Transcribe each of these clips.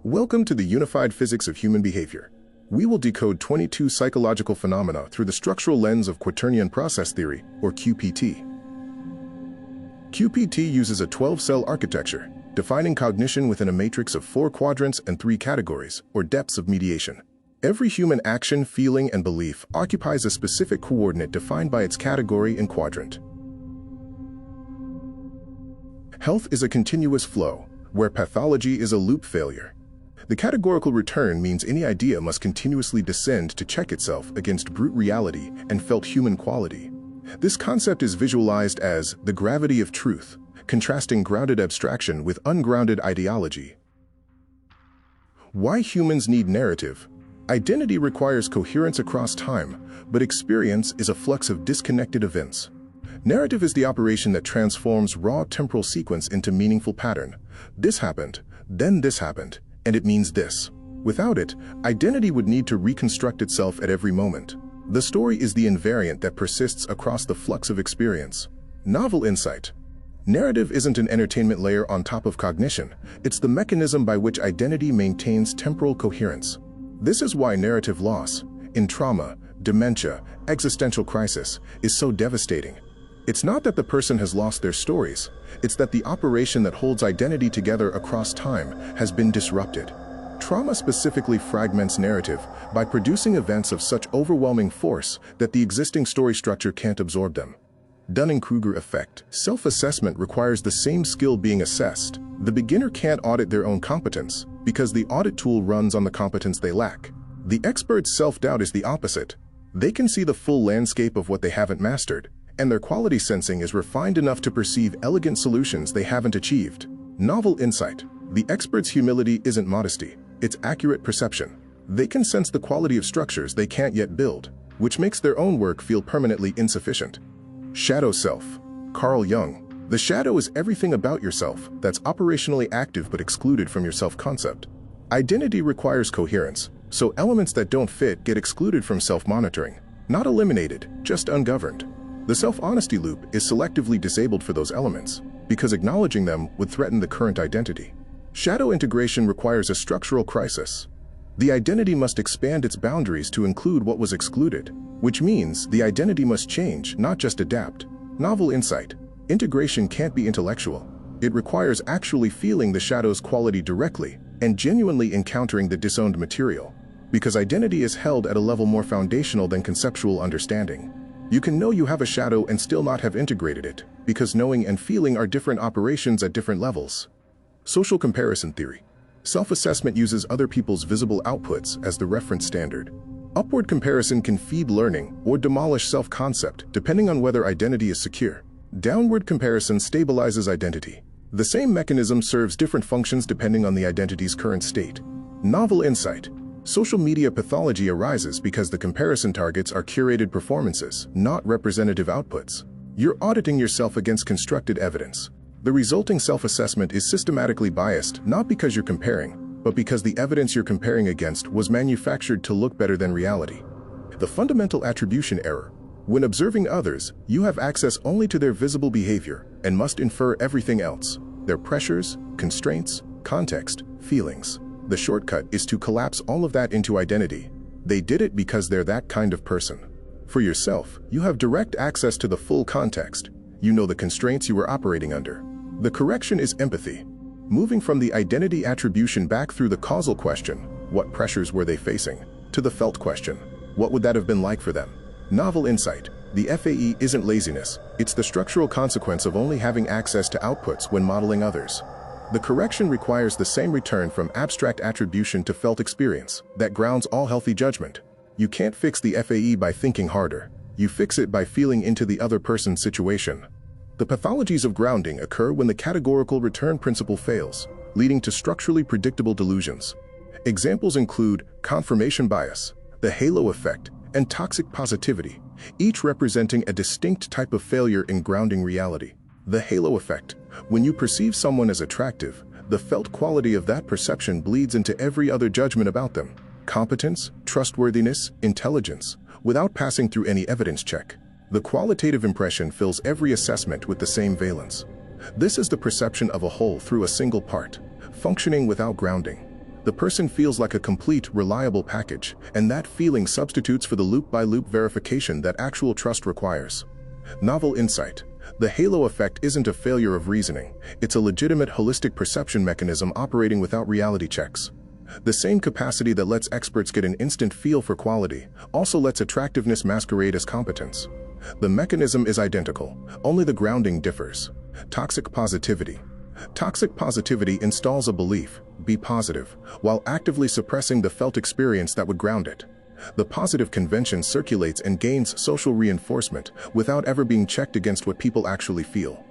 Welcome to the unified physics of human behavior. We will decode 22 psychological phenomena through the structural lens of quaternion process theory, or QPT. QPT uses a 12-cell architecture, defining cognition within a matrix of 4 quadrants and 3 categories, or depths of mediation. Every human action, feeling, and belief occupies a specific coordinate defined by its category and quadrant. Health is a continuous flow, where pathology is a loop failure. The categorical return means any idea must continuously descend to check itself against brute reality and felt human quality. This concept is visualized as the gravity of truth, contrasting grounded abstraction with ungrounded ideology. Why humans need narrative? Identity requires coherence across time, but experience is a flux of disconnected events. Narrative is the operation that transforms raw temporal sequence into meaningful pattern. This happened, then this happened, and it means this. Without it, identity would need to reconstruct itself at every moment. The story is the invariant that persists across the flux of experience. Novel insight. Narrative isn't an entertainment layer on top of cognition. It's the mechanism by which identity maintains temporal coherence. This is why narrative loss, in trauma, dementia, existential crisis, is so devastating. It's not that the person has lost their stories, it's that the operation that holds identity together across time has been disrupted. Trauma specifically fragments narrative by producing events of such overwhelming force that the existing story structure can't absorb them. Dunning-Kruger effect. Self-assessment requires the same skill being assessed. The beginner can't audit their own competence because the audit tool runs on the competence they lack. The expert's self-doubt is the opposite. They can see the full landscape of what they haven't mastered, and their quality sensing is refined enough to perceive elegant solutions they haven't achieved. Novel insight. The expert's humility isn't modesty, it's accurate perception. They can sense the quality of structures they can't yet build, which makes their own work feel permanently insufficient. Shadow self. Carl Jung. The shadow is everything about yourself that's operationally active but excluded from your self-concept. Identity requires coherence, so elements that don't fit get excluded from self-monitoring. Not eliminated, just ungoverned. The self-honesty loop is selectively disabled for those elements, because acknowledging them would threaten the current identity. Shadow integration requires a structural crisis. The identity must expand its boundaries to include what was excluded, which means the identity must change, not just adapt. Novel insight. Integration can't be intellectual. It requires actually feeling the shadow's quality directly and genuinely encountering the disowned material, because identity is held at a level more foundational than conceptual understanding. You can know you have a shadow and still not have integrated it, because knowing and feeling are different operations at different levels. Social comparison theory. Self-assessment uses other people's visible outputs as the reference standard. Upward comparison can feed learning or demolish self-concept, depending on whether identity is secure. Downward comparison stabilizes identity. The same mechanism serves different functions depending on the identity's current state. Novel insight. Social media pathology arises because the comparison targets are curated performances, not representative outputs. You're auditing yourself against constructed evidence. The resulting self-assessment is systematically biased not because you're comparing, but because the evidence you're comparing against was manufactured to look better than reality. The fundamental attribution error. When observing others, you have access only to their visible behavior and must infer everything else: their pressures, constraints, context, feelings. The shortcut is to collapse all of that into identity. They did it because they're that kind of person. For yourself, you have direct access to the full context. You know the constraints you were operating under. The correction is empathy. Moving from the identity attribution back through the causal question, what pressures were they facing, to the felt question, what would that have been like for them? Novel insight. The FAE isn't laziness, it's the structural consequence of only having access to outputs when modeling others. The correction requires the same return from abstract attribution to felt experience that grounds all healthy judgment. You can't fix the FAE by thinking harder. You fix it by feeling into the other person's situation. The pathologies of grounding occur when the categorical return principle fails, leading to structurally predictable delusions. Examples include confirmation bias, the halo effect, and toxic positivity, each representing a distinct type of failure in grounding reality. The halo effect. When you perceive someone as attractive, the felt quality of that perception bleeds into every other judgment about them: competence, trustworthiness, intelligence, without passing through any evidence check. The qualitative impression fills every assessment with the same valence. This is the perception of a whole through a single part, functioning without grounding. The The person feels like a complete, reliable package, and that feeling substitutes for the loop-by-loop verification that actual trust requires. Novel insight. The halo effect isn't a failure of reasoning, it's a legitimate holistic perception mechanism operating without reality checks. The same capacity that lets experts get an instant feel for quality also lets attractiveness masquerade as competence. The mechanism is identical, only the grounding differs. Toxic positivity. Toxic positivity installs a belief, be positive, while actively suppressing the felt experience that would ground it. The positive convention circulates and gains social reinforcement without ever being checked against what people actually feel.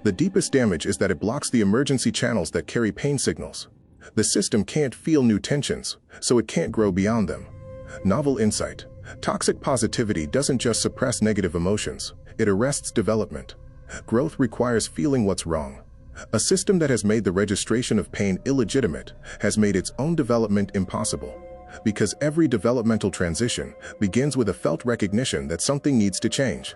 The deepest damage is that it blocks the emergency channels that carry pain signals. The system can't feel new tensions, so it can't grow beyond them. Novel insight. Toxic positivity doesn't just suppress negative emotions, it arrests development. Growth requires feeling what's wrong. A system that has made the registration of pain illegitimate has made its own development impossible. Because every developmental transition begins with a felt recognition that something needs to change.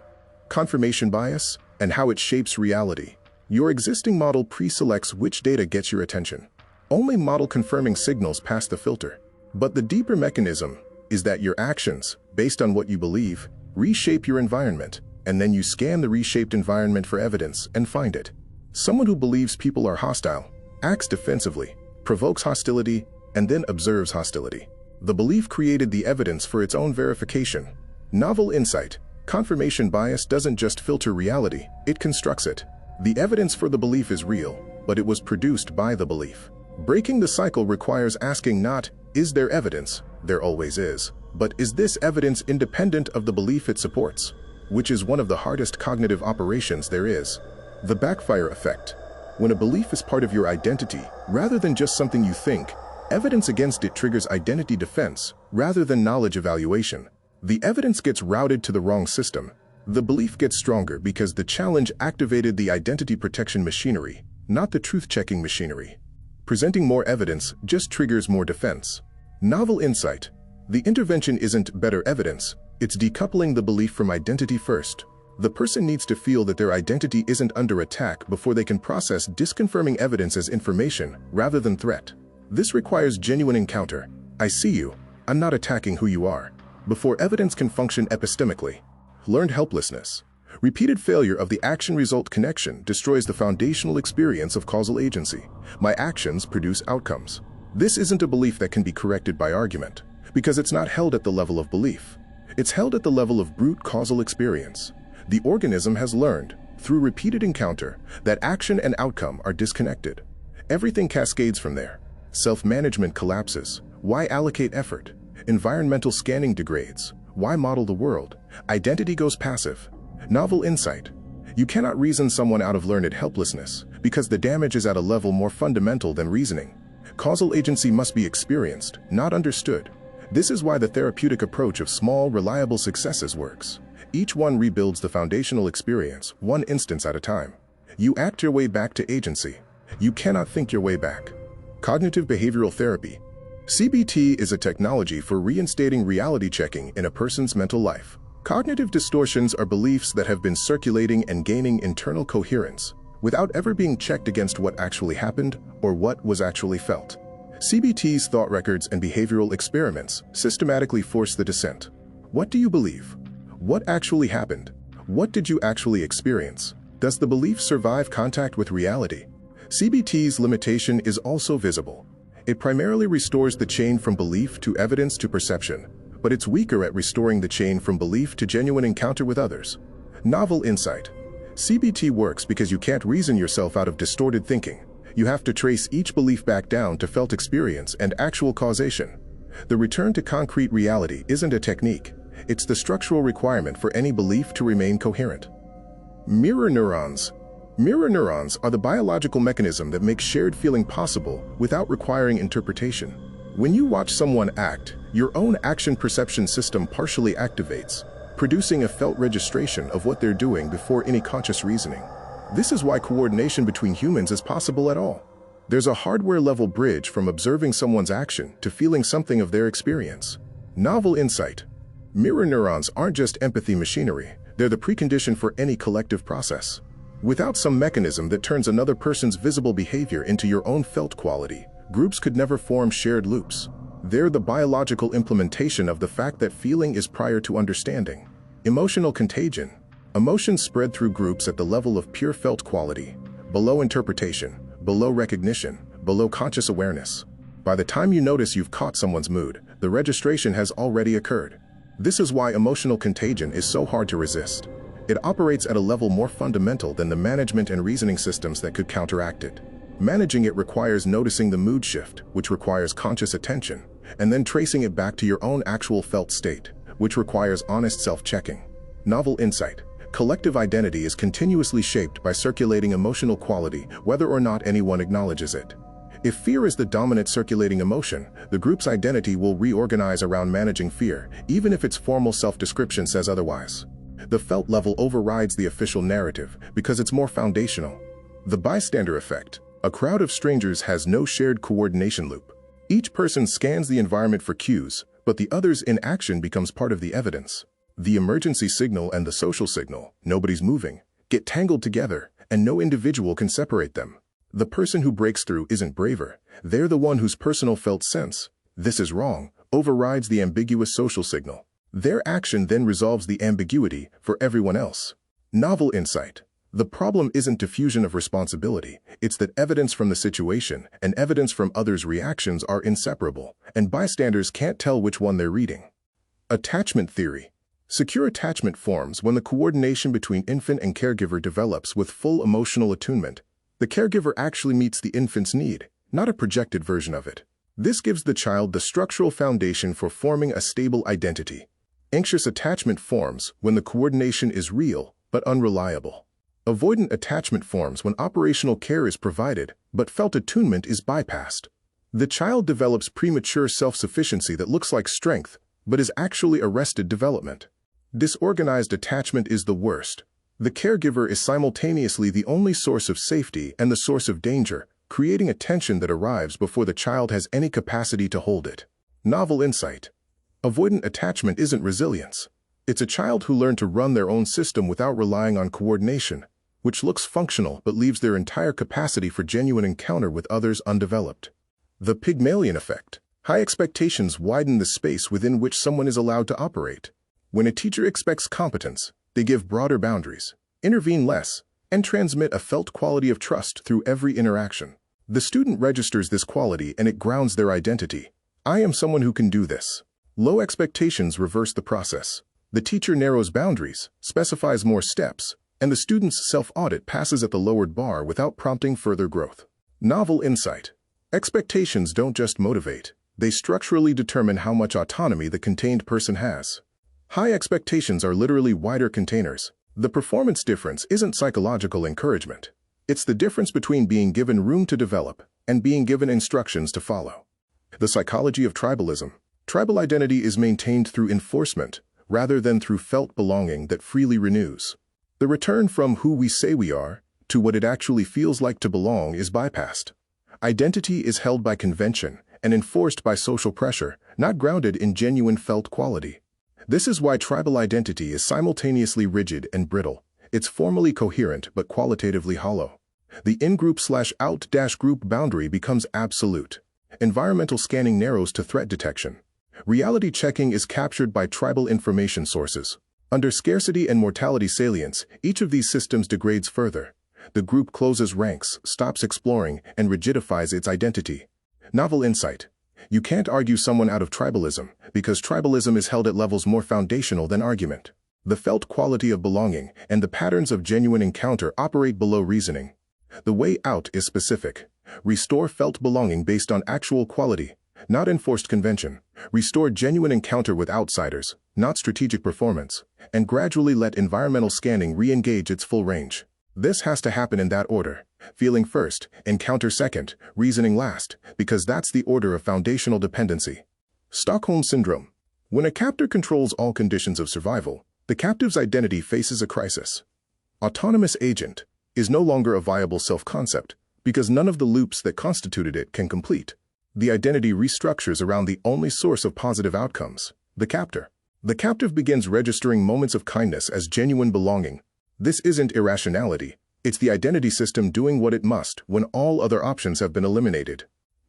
Confirmation bias and how it shapes reality. Your existing model pre-selects which data gets your attention. Only model-confirming signals pass the filter. But the deeper mechanism is that your actions, based on what you believe, reshape your environment, and then you scan the reshaped environment for evidence and find it. Someone who believes people are hostile, acts defensively, provokes hostility, and then observes hostility. The belief created the evidence for its own verification. Novel insight. Confirmation bias doesn't just filter reality, it constructs it. The evidence for the belief is real, but it was produced by the belief. Breaking the cycle requires asking not, is there evidence? There always is. But is this evidence independent of the belief it supports? Which is one of the hardest cognitive operations there is. The backfire effect. When a belief is part of your identity, rather than just something you think, evidence against it triggers identity defense, rather than knowledge evaluation. The evidence gets routed to the wrong system. The belief gets stronger because the challenge activated the identity protection machinery, not the truth-checking machinery. Presenting more evidence just triggers more defense. Novel insight. The intervention isn't better evidence, it's decoupling the belief from identity first. The person needs to feel that their identity isn't under attack before they can process disconfirming evidence as information rather than threat. This requires genuine encounter. I see you, I'm not attacking who you are. Before evidence can function epistemically. Learned helplessness. Repeated failure of the action-result connection destroys the foundational experience of causal agency. My actions produce outcomes. This isn't a belief that can be corrected by argument, because it's not held at the level of belief. It's held at the level of brute causal experience. The organism has learned, through repeated encounter, that action and outcome are disconnected. Everything cascades from there. Self-management collapses. Why allocate effort? Environmental scanning degrades. Why model the world? Identity goes passive. Novel insight. You cannot reason someone out of learned helplessness, because the damage is at a level more fundamental than reasoning. Causal agency must be experienced, not understood. This is why the therapeutic approach of small, reliable successes works. Each one rebuilds the foundational experience, one instance at a time. You act your way back to agency. You cannot think your way back. Cognitive behavioral therapy. CBT is a technology for reinstating reality checking in a person's mental life. Cognitive distortions are beliefs that have been circulating and gaining internal coherence, without ever being checked against what actually happened or what was actually felt. CBT's thought records and behavioral experiments systematically force the descent. What do you believe? What actually happened? What did you actually experience? Does the belief survive contact with reality? CBT's limitation is also visible. It primarily restores the chain from belief to evidence to perception, but it's weaker at restoring the chain from belief to genuine encounter with others. Novel insight. CBT works because you can't reason yourself out of distorted thinking. You have to trace each belief back down to felt experience and actual causation. The return to concrete reality isn't a technique. It's the structural requirement for any belief to remain coherent. Mirror neurons. Mirror neurons are the biological mechanism that makes shared feeling possible without requiring interpretation. When you watch someone act, your own action perception system partially activates, producing a felt registration of what they're doing before any conscious reasoning. This is why coordination between humans is possible at all. There's a hardware-level bridge from observing someone's action to feeling something of their experience. Novel insight. Mirror neurons aren't just empathy machinery, they're the precondition for any collective process. Without some mechanism that turns another person's visible behavior into your own felt quality, Groups could never form shared loops. They're the biological implementation of the fact that feeling is prior to understanding. Emotional contagion. Emotions spread through groups at the level of pure felt quality, below interpretation, below recognition, below conscious awareness. By the time you notice you've caught someone's mood, the registration has already occurred. This is why emotional contagion is so hard to resist. It operates at a level more fundamental than the management and reasoning systems that could counteract it. Managing it requires noticing the mood shift, which requires conscious attention, and then tracing it back to your own actual felt state, which requires honest self-checking. Novel insight. Collective identity is continuously shaped by circulating emotional quality, whether or not anyone acknowledges it. If fear is the dominant circulating emotion, the group's identity will reorganize around managing fear, even if its formal self-description says otherwise. The felt level overrides the official narrative because it's more foundational. The bystander effect. A crowd of strangers has no shared coordination loop. Each person scans the environment for cues, but the other's inaction becomes part of the evidence. The emergency signal and the social signal, nobody's moving, get tangled together, and no individual can separate them. The person who breaks through isn't braver. They're the one whose personal felt sense, "This is wrong," overrides the ambiguous social signal. Their action then resolves the ambiguity for everyone else. Novel insight. The problem isn't diffusion of responsibility, it's that evidence from the situation and evidence from others' reactions are inseparable, and bystanders can't tell which one they're reading. Attachment theory. Secure attachment forms when the coordination between infant and caregiver develops with full emotional attunement. The caregiver actually meets the infant's need, not a projected version of it. This gives the child the structural foundation for forming a stable identity. Anxious attachment forms when the coordination is real but unreliable. Avoidant attachment forms when operational care is provided, but felt attunement is bypassed. The child develops premature self-sufficiency that looks like strength, but is actually arrested development. Disorganized attachment is the worst. The caregiver is simultaneously the only source of safety and the source of danger, creating a tension that arrives before the child has any capacity to hold it. Novel insight. Avoidant attachment isn't resilience. It's a child who learned to run their own system without relying on coordination, which looks functional but leaves their entire capacity for genuine encounter with others undeveloped. The Pygmalion effect. High expectations widen the space within which someone is allowed to operate. When a teacher expects competence, they give broader boundaries, intervene less, and transmit a felt quality of trust through every interaction. The student registers this quality and it grounds their identity. I am someone who can do this. Low expectations reverse the process. The teacher narrows boundaries, specifies more steps, and the student's self-audit passes at the lowered bar without prompting further growth. Novel insight. Expectations don't just motivate, they structurally determine how much autonomy the contained person has. High expectations are literally wider containers. The performance difference isn't psychological encouragement. It's the difference between being given room to develop and being given instructions to follow. The psychology of tribalism. Tribal identity is maintained through enforcement, rather than through felt belonging that freely renews. The return from who we say we are to what it actually feels like to belong is bypassed. Identity is held by convention and enforced by social pressure, not grounded in genuine felt quality. This is why tribal identity is simultaneously rigid and brittle. It's formally coherent but qualitatively hollow. The in-group/out-group boundary becomes absolute. Environmental scanning narrows to threat detection. Reality checking is captured by tribal information sources. Under scarcity and mortality salience, each of these systems degrades further. The group closes ranks, stops exploring, and rigidifies its identity. Novel insight. You can't argue someone out of tribalism, because tribalism is held at levels more foundational than argument. The felt quality of belonging and the patterns of genuine encounter operate below reasoning. The way out is specific. Restore felt belonging based on actual quality, not enforced convention. Restore genuine encounter with outsiders, not strategic performance, and gradually let environmental scanning re-engage its full range. This has to happen in that order. Feeling first, encounter second, reasoning last, because that's the order of foundational dependency. Stockholm Syndrome. When a captor controls all conditions of survival, the captive's identity faces a crisis. Autonomous agent is no longer a viable self-concept because none of the loops that constituted it can complete. The identity restructures around the only source of positive outcomes, the captor. The captive begins registering moments of kindness as genuine belonging. This isn't irrationality. It's the identity system doing what it must when all other options have been eliminated.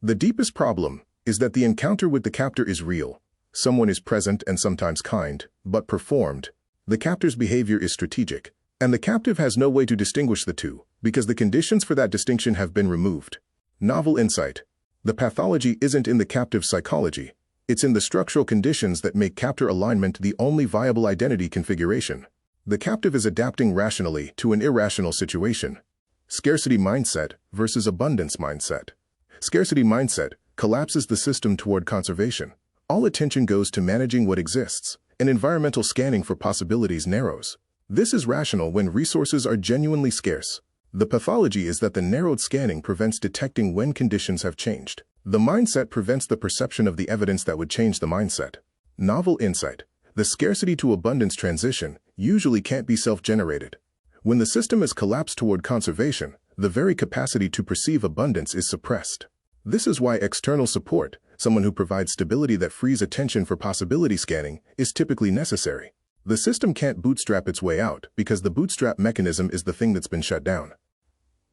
The deepest problem is that the encounter with the captor is real. Someone is present and sometimes kind, but performed. The captor's behavior is strategic, and the captive has no way to distinguish the two, because the conditions for that distinction have been removed. Novel insight. The pathology isn't in the captive's psychology. It's in the structural conditions that make captor alignment the only viable identity configuration. The captive is adapting rationally to an irrational situation. Scarcity mindset versus abundance mindset. Scarcity mindset collapses the system toward conservation. All attention goes to managing what exists, and environmental scanning for possibilities narrows. This is rational when resources are genuinely scarce. The pathology is that the narrowed scanning prevents detecting when conditions have changed. The mindset prevents the perception of the evidence that would change the mindset. Novel insight. The scarcity to abundance transition usually can't be self-generated. When the system is collapsed toward conservation, the very capacity to perceive abundance is suppressed. This is why external support, someone who provides stability that frees attention for possibility scanning, is typically necessary. The system can't bootstrap its way out because the bootstrap mechanism is the thing that's been shut down.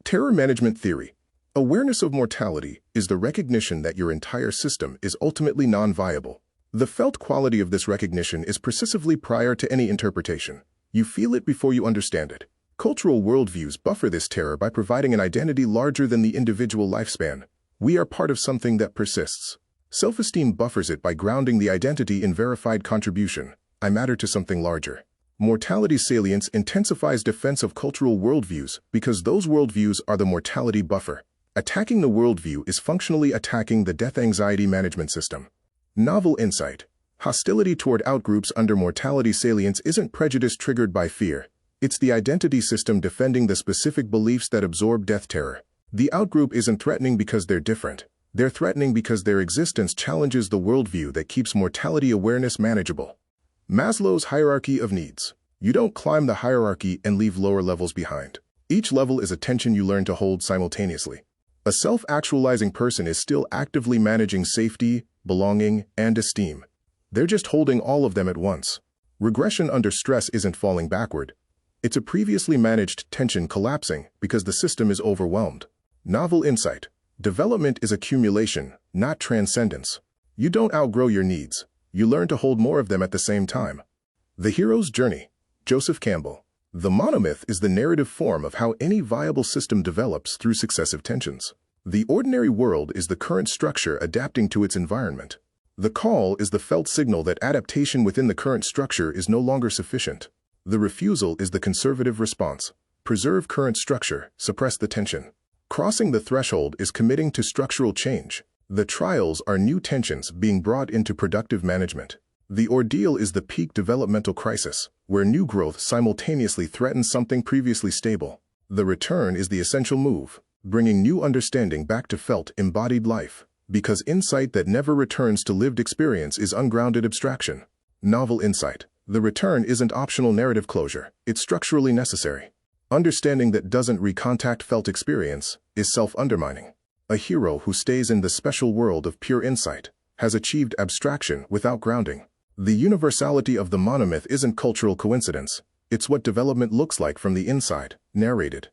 Terror management theory. Awareness of mortality is the recognition that your entire system is ultimately non-viable. The felt quality of this recognition is precisely prior to any interpretation. You feel it before you understand it. Cultural worldviews buffer this terror by providing an identity larger than the individual lifespan. We are part of something that persists. Self-esteem buffers it by grounding the identity in verified contribution. I matter to something larger. Mortality salience intensifies defense of cultural worldviews because those worldviews are the mortality buffer. Attacking the worldview is functionally attacking the death anxiety management system. Novel insight. Hostility toward outgroups under mortality salience isn't prejudice triggered by fear. It's the identity system defending the specific beliefs that absorb death terror. The outgroup isn't threatening because they're different. They're threatening because their existence challenges the worldview that keeps mortality awareness manageable. Maslow's hierarchy of needs. You don't climb the hierarchy and leave lower levels behind. Each level is a tension you learn to hold simultaneously. A self-actualizing person is still actively managing safety, belonging, and esteem. They're just holding all of them at once. Regression under stress isn't falling backward. It's a previously managed tension collapsing because the system is overwhelmed. Novel insight. Development is accumulation, not transcendence. You don't outgrow your needs. You learn to hold more of them at the same time. The hero's journey. Joseph Campbell. The monomyth is the narrative form of how any viable system develops through successive tensions. The ordinary world is the current structure adapting to its environment. The call is the felt signal that adaptation within the current structure is no longer sufficient. The refusal is the conservative response. Preserve current structure, suppress the tension. Crossing the threshold is committing to structural change. The trials are new tensions being brought into productive management. The ordeal is the peak developmental crisis, where new growth simultaneously threatens something previously stable. The return is the essential move, bringing new understanding back to felt, embodied life, because insight that never returns to lived experience is ungrounded abstraction. Novel insight. The return isn't optional narrative closure, it's structurally necessary. Understanding that doesn't recontact felt experience is self-undermining. A hero who stays in the special world of pure insight has achieved abstraction without grounding. The universality of the monomyth isn't cultural coincidence. It's what development looks like from the inside, narrated.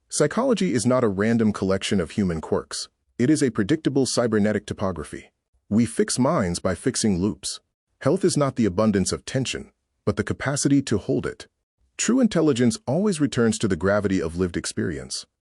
Psychology is not a random collection of human quirks. It is a predictable cybernetic topography. We fix minds by fixing loops. Health is not the abundance of tension, but the capacity to hold it. True intelligence always returns to the gravity of lived experience.